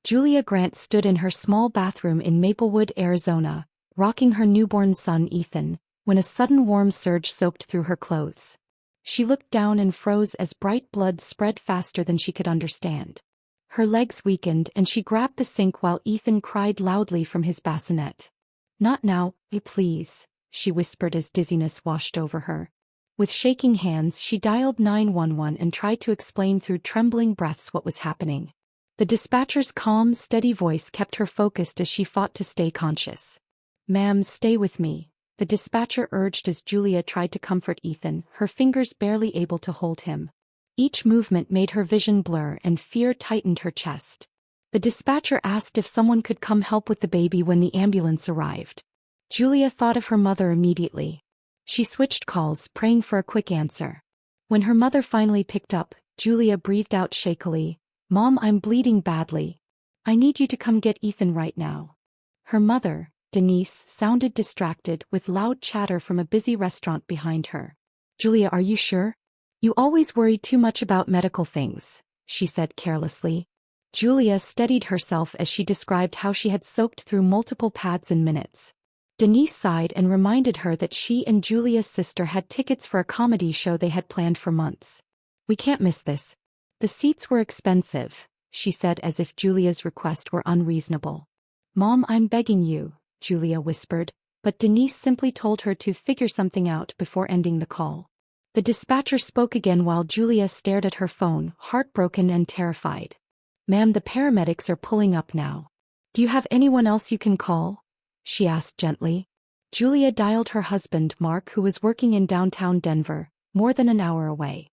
Julia Grant stood in her small bathroom in Maplewood, Arizona, rocking her newborn son Ethan, when a sudden warm surge soaked through her clothes. She looked down and froze as bright blood spread faster than she could understand. Her legs weakened and she grabbed the sink while Ethan cried loudly from his bassinet. "Not now, please," she whispered as dizziness washed over her. With shaking hands she dialed 911 and tried to explain through trembling breaths what was happening. The dispatcher's calm, steady voice kept her focused as she fought to stay conscious. "Ma'am, stay with me," the dispatcher urged as Julia tried to comfort Ethan, her fingers barely able to hold him. Each movement made her vision blur and fear tightened her chest. The dispatcher asked if someone could come help with the baby when the ambulance arrived. Julia thought of her mother immediately. She switched calls, praying for a quick answer. When her mother finally picked up, Julia breathed out shakily, "Mom, I'm bleeding badly. I need you to come get Ethan right now." Her mother, Denise, sounded distracted with loud chatter from a busy restaurant behind her. "Julia, are you sure? You always worry too much about medical things," she said carelessly. Julia steadied herself as she described how she had soaked through multiple pads in minutes. Denise sighed and reminded her that she and Julia's sister had tickets for a comedy show they had planned for months. "We can't miss this. The seats were expensive," she said as if Julia's request were unreasonable. "Mom, I'm begging you," Julia whispered, but Denise simply told her to figure something out before ending the call. The dispatcher spoke again while Julia stared at her phone, heartbroken and terrified. "Ma'am, the paramedics are pulling up now. Do you have anyone else you can call?" she asked gently. Julia dialed her husband, Mark, who was working in downtown Denver, more than an hour away.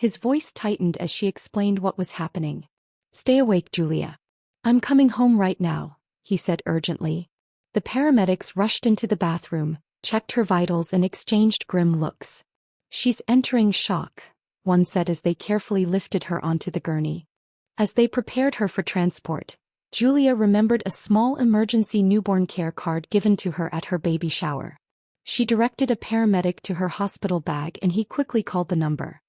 His voice tightened as she explained what was happening. "Stay awake, Julia. I'm coming home right now," he said urgently. The paramedics rushed into the bathroom, checked her vitals and exchanged grim looks. "She's entering shock," one said as they carefully lifted her onto the gurney. As they prepared her for transport, Julia remembered a small emergency newborn care card given to her at her baby shower. She directed a paramedic to her hospital bag and he quickly called the number.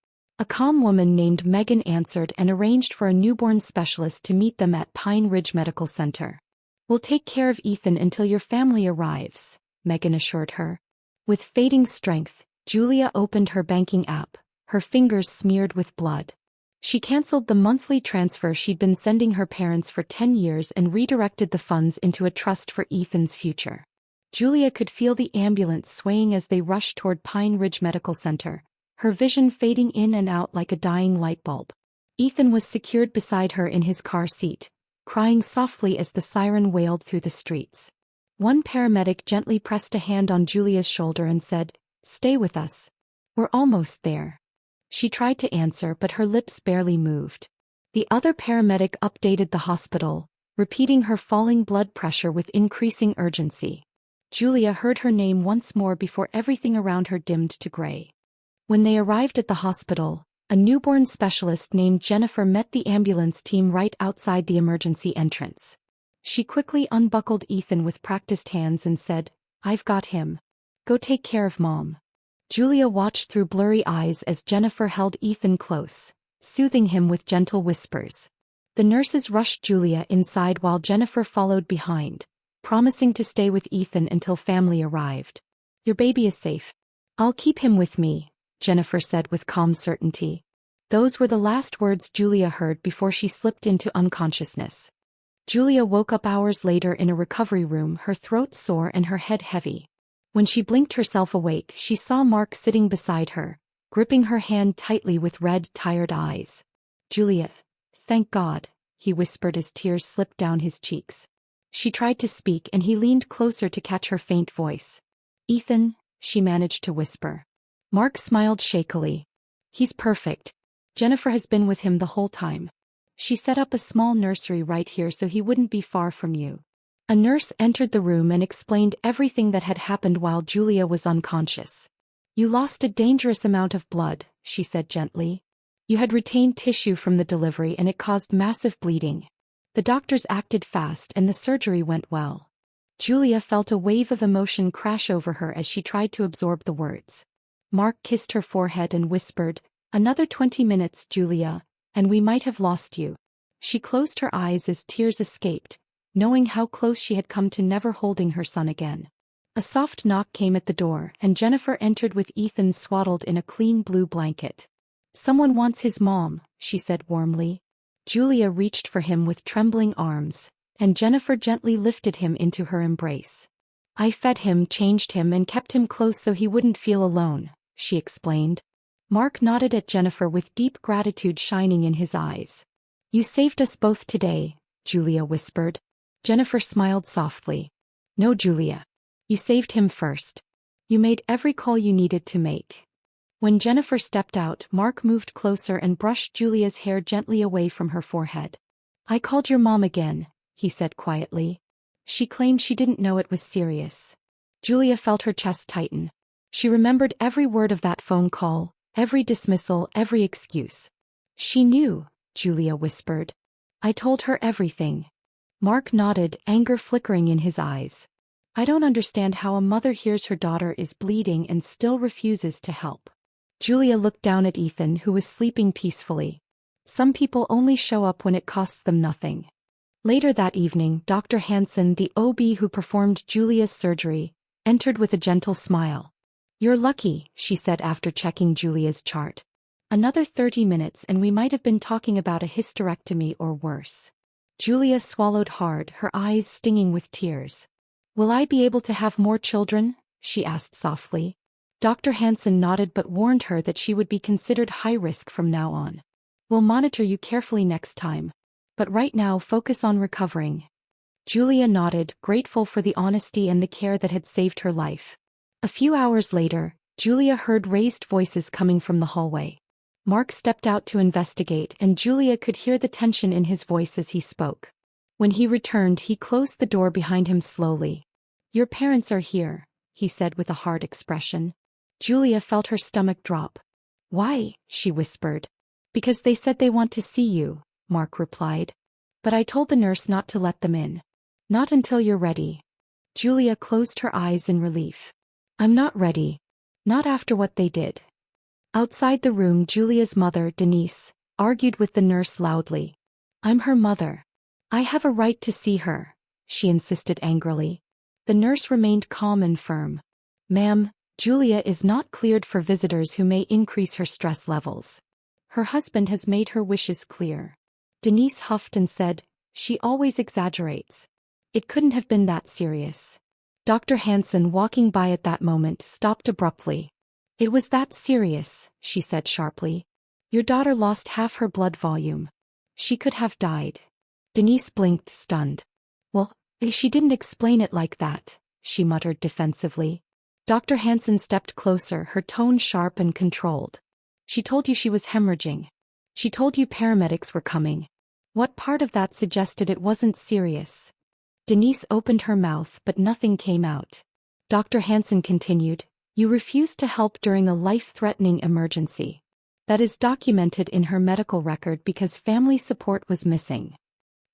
A calm woman named Megan answered and arranged for a newborn specialist to meet them at Pine Ridge Medical Center. "We'll take care of Ethan until your family arrives," Megan assured her. With fading strength, Julia opened her banking app, her fingers smeared with blood. She canceled the monthly transfer she'd been sending her parents for 10 years and redirected the funds into a trust for Ethan's future. Julia could feel the ambulance swaying as they rushed toward Pine Ridge Medical Center, her vision fading in and out like a dying light bulb. Ethan was secured beside her in his car seat, crying softly as the siren wailed through the streets. One paramedic gently pressed a hand on Julia's shoulder and said, "Stay with us. We're almost there." She tried to answer but her lips barely moved. The other paramedic updated the hospital, repeating her falling blood pressure with increasing urgency. Julia heard her name once more before everything around her dimmed to gray. When they arrived at the hospital, a newborn specialist named Jennifer met the ambulance team right outside the emergency entrance. She quickly unbuckled Ethan with practiced hands and said, "I've got him. Go take care of Mom." Julia watched through blurry eyes as Jennifer held Ethan close, soothing him with gentle whispers. The nurses rushed Julia inside while Jennifer followed behind, promising to stay with Ethan until family arrived. "Your baby is safe. I'll keep him with me," Jennifer said with calm certainty. Those were the last words Julia heard before she slipped into unconsciousness. Julia woke up hours later in a recovery room, her throat sore and her head heavy. When she blinked herself awake, she saw Mark sitting beside her, gripping her hand tightly with red, tired eyes. "Julia, thank God," he whispered as tears slipped down his cheeks. She tried to speak and he leaned closer to catch her faint voice. "Ethan," she managed to whisper. Mark smiled shakily. "He's perfect. Jennifer has been with him the whole time. She set up a small nursery right here so he wouldn't be far from you." A nurse entered the room and explained everything that had happened while Julia was unconscious. "You lost a dangerous amount of blood," she said gently. "You had retained tissue from the delivery and it caused massive bleeding. The doctors acted fast and the surgery went well." Julia felt a wave of emotion crash over her as she tried to absorb the words. Mark kissed her forehead and whispered, "Another 20 minutes, Julia, and we might have lost you." She closed her eyes as tears escaped, knowing how close she had come to never holding her son again. A soft knock came at the door, and Jennifer entered with Ethan swaddled in a clean blue blanket. "Someone wants his mom," she said warmly. Julia reached for him with trembling arms, and Jennifer gently lifted him into her embrace. "I fed him, changed him, and kept him close so he wouldn't feel alone," she explained. Mark nodded at Jennifer with deep gratitude shining in his eyes. "You saved us both today," Julia whispered. Jennifer smiled softly. "No, Julia. You saved him first. You made every call you needed to make." When Jennifer stepped out, Mark moved closer and brushed Julia's hair gently away from her forehead. "I called your mom again," he said quietly. "She claimed she didn't know it was serious." Julia felt her chest tighten. She remembered every word of that phone call, every dismissal, every excuse. "She knew," Julia whispered. "I told her everything." Mark nodded, anger flickering in his eyes. "I don't understand how a mother hears her daughter is bleeding and still refuses to help." Julia looked down at Ethan, who was sleeping peacefully. Some people only show up when it costs them nothing. Later that evening, Dr. Hansen, the OB who performed Julia's surgery, entered with a gentle smile. "You're lucky," she said after checking Julia's chart. "Another 30 minutes and we might have been talking about a hysterectomy or worse." Julia swallowed hard, her eyes stinging with tears. "Will I be able to have more children?" she asked softly. Dr. Hansen nodded but warned her that she would be considered high risk from now on. "We'll monitor you carefully next time. But right now focus on recovering." Julia nodded, grateful for the honesty and the care that had saved her life. A few hours later, Julia heard raised voices coming from the hallway. Mark stepped out to investigate, and Julia could hear the tension in his voice as he spoke. When he returned, he closed the door behind him slowly. "Your parents are here," he said with a hard expression. Julia felt her stomach drop. "Why?" she whispered. "Because they said they want to see you," Mark replied. "But I told the nurse not to let them in. Not until you're ready." Julia closed her eyes in relief. "I'm not ready. Not after what they did." Outside the room, Julia's mother, Denise, argued with the nurse loudly. "I'm her mother. I have a right to see her," she insisted angrily. The nurse remained calm and firm. "Ma'am, Julia is not cleared for visitors who may increase her stress levels. Her husband has made her wishes clear." Denise huffed and said, "She always exaggerates. It couldn't have been that serious." Dr. Hansen, walking by at that moment, stopped abruptly. "It was that serious," she said sharply. "Your daughter lost half her blood volume. She could have died." Denise blinked, stunned. "Well, she didn't explain it like that," she muttered defensively. Dr. Hansen stepped closer, her tone sharp and controlled. "She told you she was hemorrhaging. She told you paramedics were coming. What part of that suggested it wasn't serious?" Denise opened her mouth but nothing came out. Dr. Hansen continued, "You refused to help during a life-threatening emergency. That is documented in her medical record because family support was missing."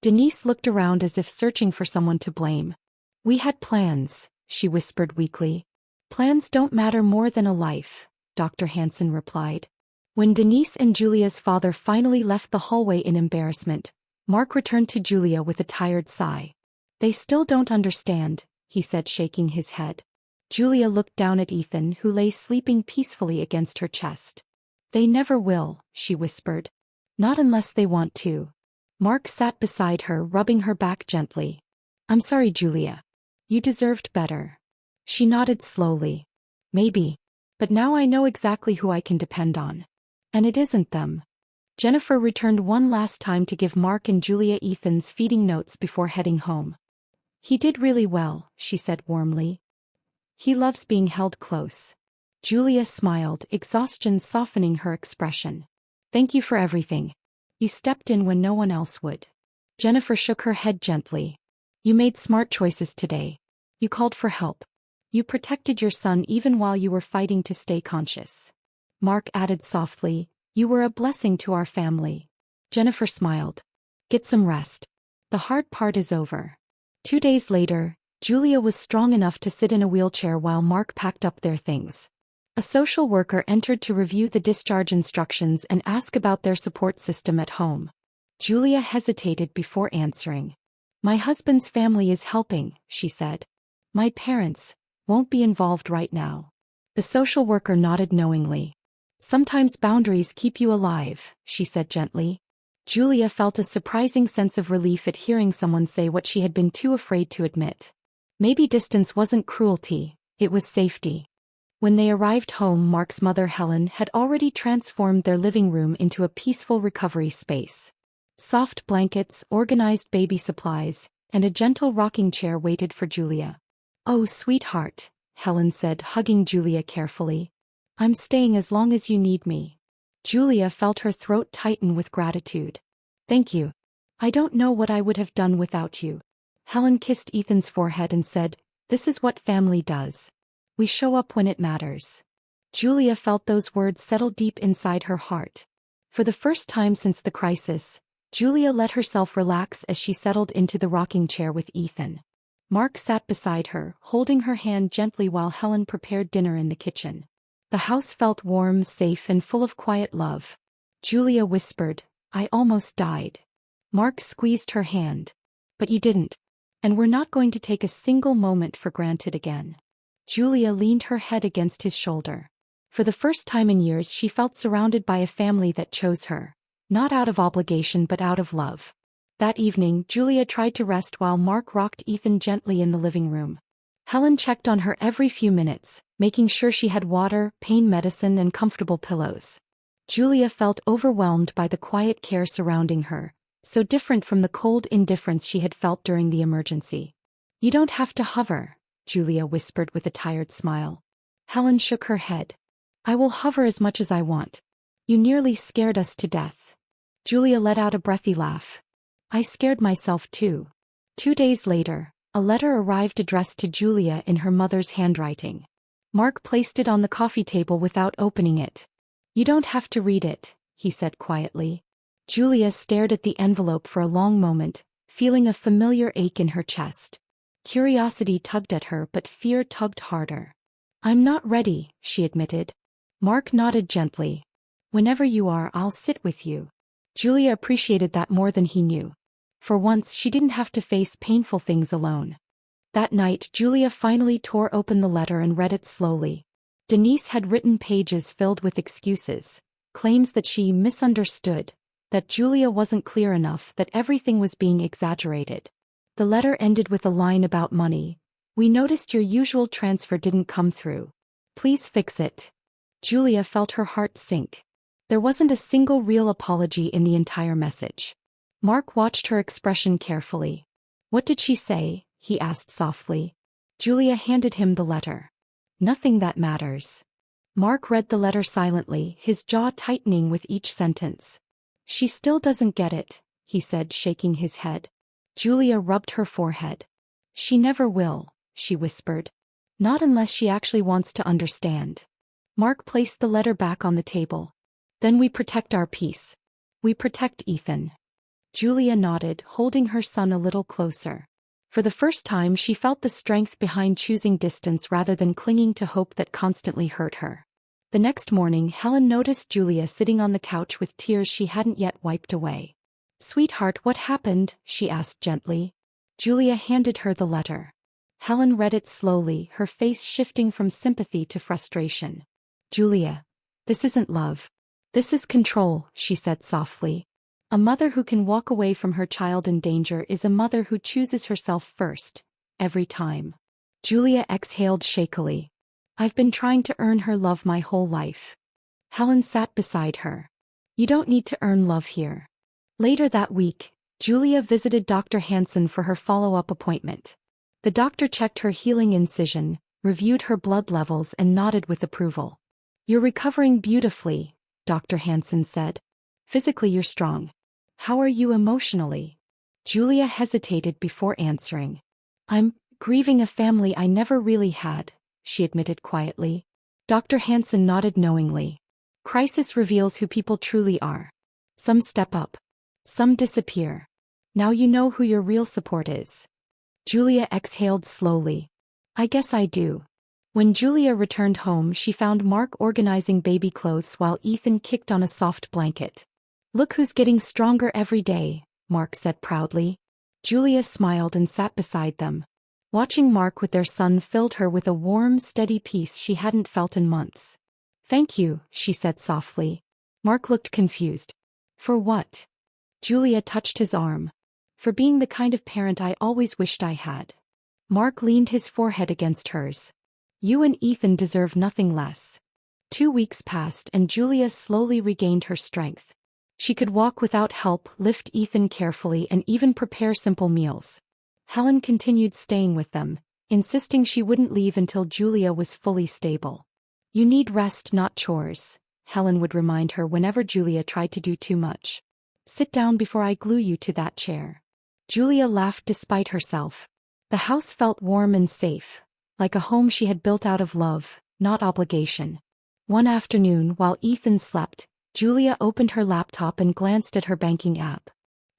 Denise looked around as if searching for someone to blame. "We had plans," she whispered weakly. "Plans don't matter more than a life," Dr. Hansen replied. When Denise and Julia's father finally left the hallway in embarrassment, Mark returned to Julia with a tired sigh. "They still don't understand," he said, shaking his head. Julia looked down at Ethan, who lay sleeping peacefully against her chest. "They never will," she whispered. "Not unless they want to." Mark sat beside her, rubbing her back gently. "I'm sorry, Julia. You deserved better." She nodded slowly. "Maybe. But now I know exactly who I can depend on. And it isn't them." Jennifer returned one last time to give Mark and Julia Ethan's feeding notes before heading home. "He did really well," she said warmly. "He loves being held close." Julia smiled, exhaustion softening her expression. "Thank you for everything. You stepped in when no one else would." Jennifer shook her head gently. "You made smart choices today. You called for help. You protected your son even while you were fighting to stay conscious." Mark added softly, "You were a blessing to our family." Jennifer smiled. "Get some rest. The hard part is over." 2 days later, Julia was strong enough to sit in a wheelchair while Mark packed up their things. A social worker entered to review the discharge instructions and ask about their support system at home. Julia hesitated before answering. My husband's family is helping, she said. My parents won't be involved right now. The social worker nodded knowingly. Sometimes boundaries keep you alive, she said gently. Julia felt a surprising sense of relief at hearing someone say what she had been too afraid to admit. Maybe distance wasn't cruelty, it was safety. When they arrived home, Mark's mother Helen had already transformed their living room into a peaceful recovery space. Soft blankets, organized baby supplies, and a gentle rocking chair waited for Julia. Oh, sweetheart, Helen said, hugging Julia carefully. I'm staying as long as you need me. Julia felt her throat tighten with gratitude. Thank you. I don't know what I would have done without you. Helen kissed Ethan's forehead and said, This is what family does. We show up when it matters. Julia felt those words settle deep inside her heart. For the first time since the crisis, Julia let herself relax as she settled into the rocking chair with Ethan. Mark sat beside her, holding her hand gently while Helen prepared dinner in the kitchen. The house felt warm, safe, and full of quiet love. Julia whispered, I almost died. Mark squeezed her hand. But you didn't. And we're not going to take a single moment for granted again. Julia leaned her head against his shoulder. For the first time in years, she felt surrounded by a family that chose her. Not out of obligation but out of love. That evening, Julia tried to rest while Mark rocked Ethan gently in the living room. Helen checked on her every few minutes, making sure she had water, pain medicine, and comfortable pillows. Julia felt overwhelmed by the quiet care surrounding her, so different from the cold indifference she had felt during the emergency. You don't have to hover, Julia whispered with a tired smile. Helen shook her head. I will hover as much as I want. You nearly scared us to death. Julia let out a breathy laugh. I scared myself too. 2 days later, a letter arrived addressed to Julia in her mother's handwriting. Mark placed it on the coffee table without opening it. You don't have to read it, he said quietly. Julia stared at the envelope for a long moment, feeling a familiar ache in her chest. Curiosity tugged at her but fear tugged harder. I'm not ready, she admitted. Mark nodded gently. Whenever you are, I'll sit with you. Julia appreciated that more than he knew. For once, she didn't have to face painful things alone. That night, Julia finally tore open the letter and read it slowly. Denise had written pages filled with excuses, claims that she misunderstood, that Julia wasn't clear enough, that everything was being exaggerated. The letter ended with a line about money. We noticed your usual transfer didn't come through. Please fix it. Julia felt her heart sink. There wasn't a single real apology in the entire message. Mark watched her expression carefully. What did she say? He asked softly. Julia handed him the letter. Nothing that matters. Mark read the letter silently, his jaw tightening with each sentence. She still doesn't get it, he said, shaking his head. Julia rubbed her forehead. She never will, she whispered. Not unless she actually wants to understand. Mark placed the letter back on the table. Then we protect our peace. We protect Ethan. Julia nodded, holding her son a little closer. For the first time, she felt the strength behind choosing distance rather than clinging to hope that constantly hurt her. The next morning, Helen noticed Julia sitting on the couch with tears she hadn't yet wiped away. Sweetheart, what happened? She asked gently. Julia handed her the letter. Helen read it slowly, her face shifting from sympathy to frustration. Julia, this isn't love. This is control, she said softly. A mother who can walk away from her child in danger is a mother who chooses herself first, every time. Julia exhaled shakily. I've been trying to earn her love my whole life. Helen sat beside her. You don't need to earn love here. Later that week, Julia visited Dr. Hansen for her follow-up appointment. The doctor checked her healing incision, reviewed her blood levels and nodded with approval. You're recovering beautifully, Dr. Hansen said. Physically you're strong. How are you emotionally? Julia hesitated before answering. I'm grieving a family I never really had, she admitted quietly. Dr. Hansen nodded knowingly. Crisis reveals who people truly are. Some step up. Some disappear. Now you know who your real support is. Julia exhaled slowly. I guess I do. When Julia returned home, she found Mark organizing baby clothes while Ethan kicked on a soft blanket. Look who's getting stronger every day, Mark said proudly. Julia smiled and sat beside them. Watching Mark with their son filled her with a warm, steady peace she hadn't felt in months. Thank you, she said softly. Mark looked confused. For what? Julia touched his arm. For being the kind of parent I always wished I had. Mark leaned his forehead against hers. You and Ethan deserve nothing less. 2 weeks passed and Julia slowly regained her strength. She could walk without help, lift Ethan carefully, and even prepare simple meals. Helen continued staying with them, insisting she wouldn't leave until Julia was fully stable. You need rest, not chores, Helen would remind her whenever Julia tried to do too much. Sit down before I glue you to that chair. Julia laughed despite herself. The house felt warm and safe, like a home she had built out of love, not obligation. One afternoon, while Ethan slept, Julia opened her laptop and glanced at her banking app.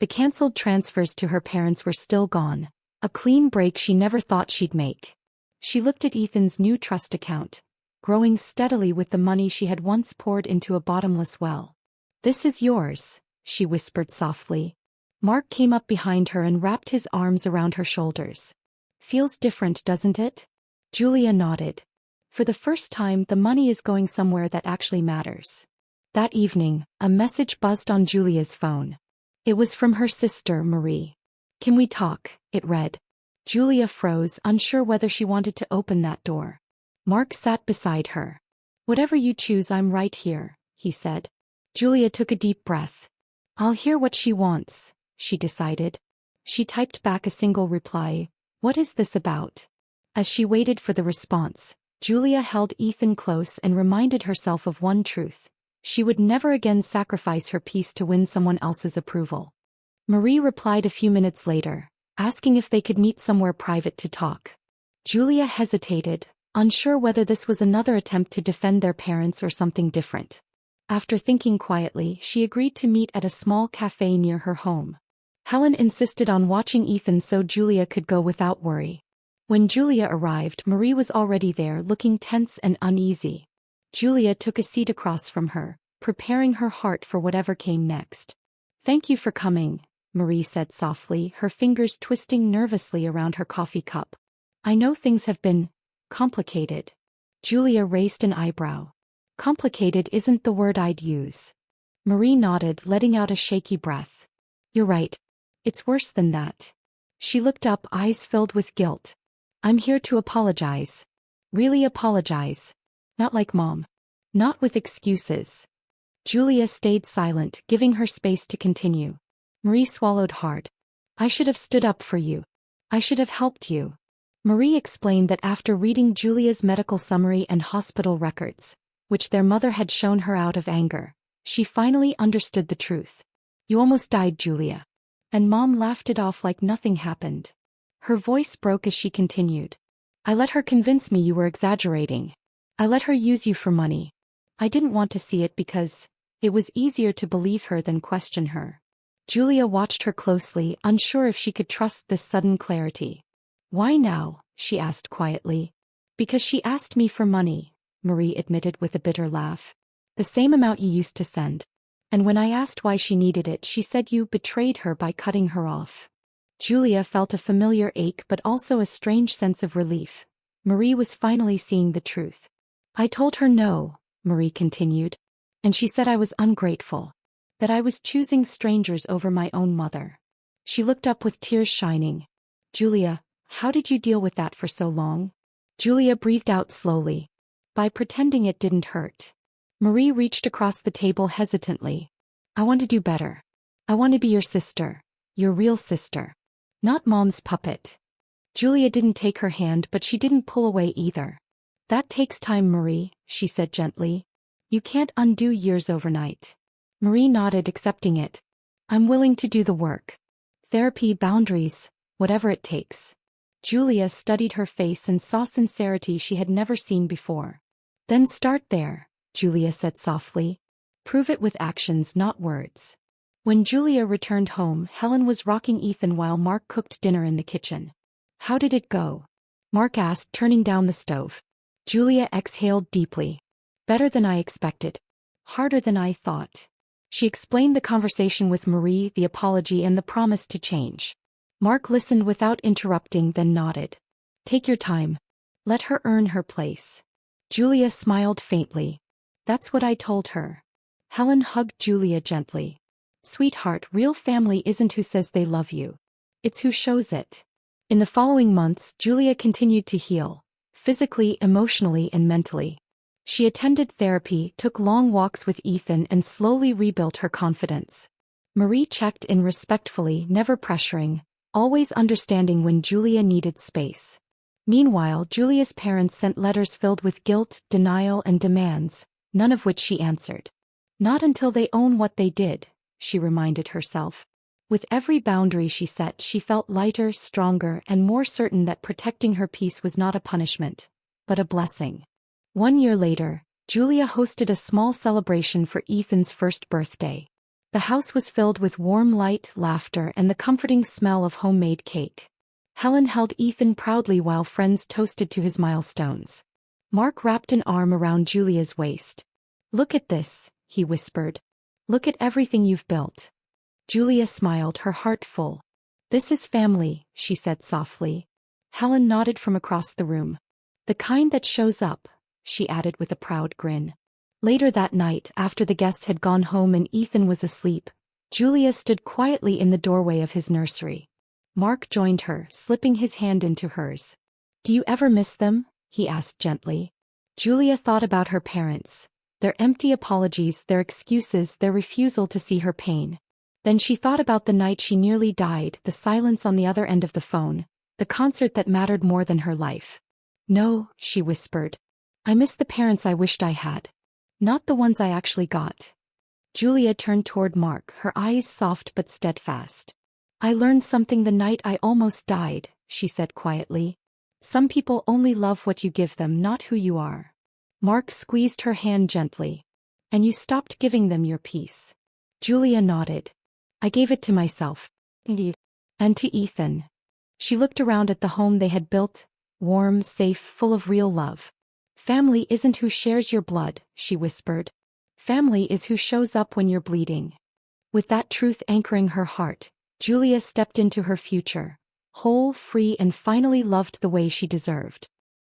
The cancelled transfers to her parents were still gone, a clean break she never thought she'd make. She looked at Ethan's new trust account, growing steadily with the money she had once poured into a bottomless well. This is yours, she whispered softly. Mark came up behind her and wrapped his arms around her shoulders. Feels different, doesn't it? Julia nodded. For the first time, the money is going somewhere that actually matters. That evening, a message buzzed on Julia's phone. It was from her sister, Marie. Can we talk? It read. Julia froze, unsure whether she wanted to open that door. Mark sat beside her. Whatever you choose, I'm right here, he said. Julia took a deep breath. I'll hear what she wants, she decided. She typed back a single reply. What is this about? As she waited for the response, Julia held Ethan close and reminded herself of one truth. She would never again sacrifice her peace to win someone else's approval. Marie replied a few minutes later, asking if they could meet somewhere private to talk. Julia hesitated, unsure whether this was another attempt to defend their parents or something different. After thinking quietly, she agreed to meet at a small cafe near her home. Helen insisted on watching Ethan so Julia could go without worry. When Julia arrived, Marie was already there, looking tense and uneasy. Julia took a seat across from her, preparing her heart for whatever came next. Thank you for coming, Marie said softly, her fingers twisting nervously around her coffee cup. I know things have been complicated. Julia raised an eyebrow. Complicated isn't the word I'd use. Marie nodded, letting out a shaky breath. You're right. It's worse than that. She looked up, eyes filled with guilt. I'm here to apologize. Really apologize. Not like Mom. Not with excuses. Julia stayed silent, giving her space to continue. Marie swallowed hard. I should have stood up for you. I should have helped you. Marie explained that after reading Julia's medical summary and hospital records, which their mother had shown her out of anger, she finally understood the truth. You almost died, Julia. And Mom laughed it off like nothing happened. Her voice broke as she continued. I let her convince me you were exaggerating. I let her use you for money. I didn't want to see it because it was easier to believe her than question her. Julia watched her closely, unsure if she could trust this sudden clarity. Why now? She asked quietly. Because she asked me for money, Marie admitted with a bitter laugh. The same amount you used to send. And when I asked why she needed it, she said you betrayed her by cutting her off. Julia felt a familiar ache but also a strange sense of relief. Marie was finally seeing the truth. I told her no, Marie continued. And she said I was ungrateful. That I was choosing strangers over my own mother. She looked up with tears shining. Julia, how did you deal with that for so long? Julia breathed out slowly. By pretending it didn't hurt. Marie reached across the table hesitantly. I want to do better. I want to be your sister. Your real sister. Not Mom's puppet. Julia didn't take her hand, but she didn't pull away either. That takes time, Marie, she said gently. You can't undo years overnight. Marie nodded, accepting it. I'm willing to do the work. Therapy, boundaries, whatever it takes. Julia studied her face and saw sincerity she had never seen before. Then start there, Julia said softly. Prove it with actions, not words. When Julia returned home, Helen was rocking Ethan while Mark cooked dinner in the kitchen. How did it go? Mark asked, turning down the stove. Julia exhaled deeply. Better than I expected. Harder than I thought. She explained the conversation with Marie, the apology and the promise to change. Mark listened without interrupting, then nodded. Take your time. Let her earn her place. Julia smiled faintly. That's what I told her. Helen hugged Julia gently. Sweetheart, real family isn't who says they love you. It's who shows it. In the following months, Julia continued to heal, physically, emotionally, and mentally. She attended therapy, took long walks with Ethan, and slowly rebuilt her confidence. Marie checked in respectfully, never pressuring, always understanding when Julia needed space. Meanwhile, Julia's parents sent letters filled with guilt, denial, and demands, none of which she answered. Not until they own what they did, she reminded herself. With every boundary she set, she felt lighter, stronger, and more certain that protecting her peace was not a punishment, but a blessing. 1 year later, Julia hosted a small celebration for Ethan's first birthday. The house was filled with warm light, laughter, and the comforting smell of homemade cake. Helen held Ethan proudly while friends toasted to his milestones. Mark wrapped an arm around Julia's waist. Look at this, he whispered. Look at everything you've built. Julia smiled, her heart full. This is family, she said softly. Helen nodded from across the room. The kind that shows up, she added with a proud grin. Later that night, after the guests had gone home and Ethan was asleep, Julia stood quietly in the doorway of his nursery. Mark joined her, slipping his hand into hers. Do you ever miss them? He asked gently. Julia thought about her parents, their empty apologies, their excuses, their refusal to see her pain. Then she thought about the night she nearly died, the silence on the other end of the phone, the concert that mattered more than her life. No, she whispered. I miss the parents I wished I had. Not the ones I actually got. Julia turned toward Mark, her eyes soft but steadfast. I learned something the night I almost died, she said quietly. Some people only love what you give them, not who you are. Mark squeezed her hand gently. And you stopped giving them your peace. Julia nodded. I gave it to myself. And to Ethan. She looked around at the home they had built, warm, safe, full of real love. Family isn't who shares your blood, she whispered. Family is who shows up when you're bleeding. With that truth anchoring her heart, Julia stepped into her future, whole, free, and finally loved the way she deserved.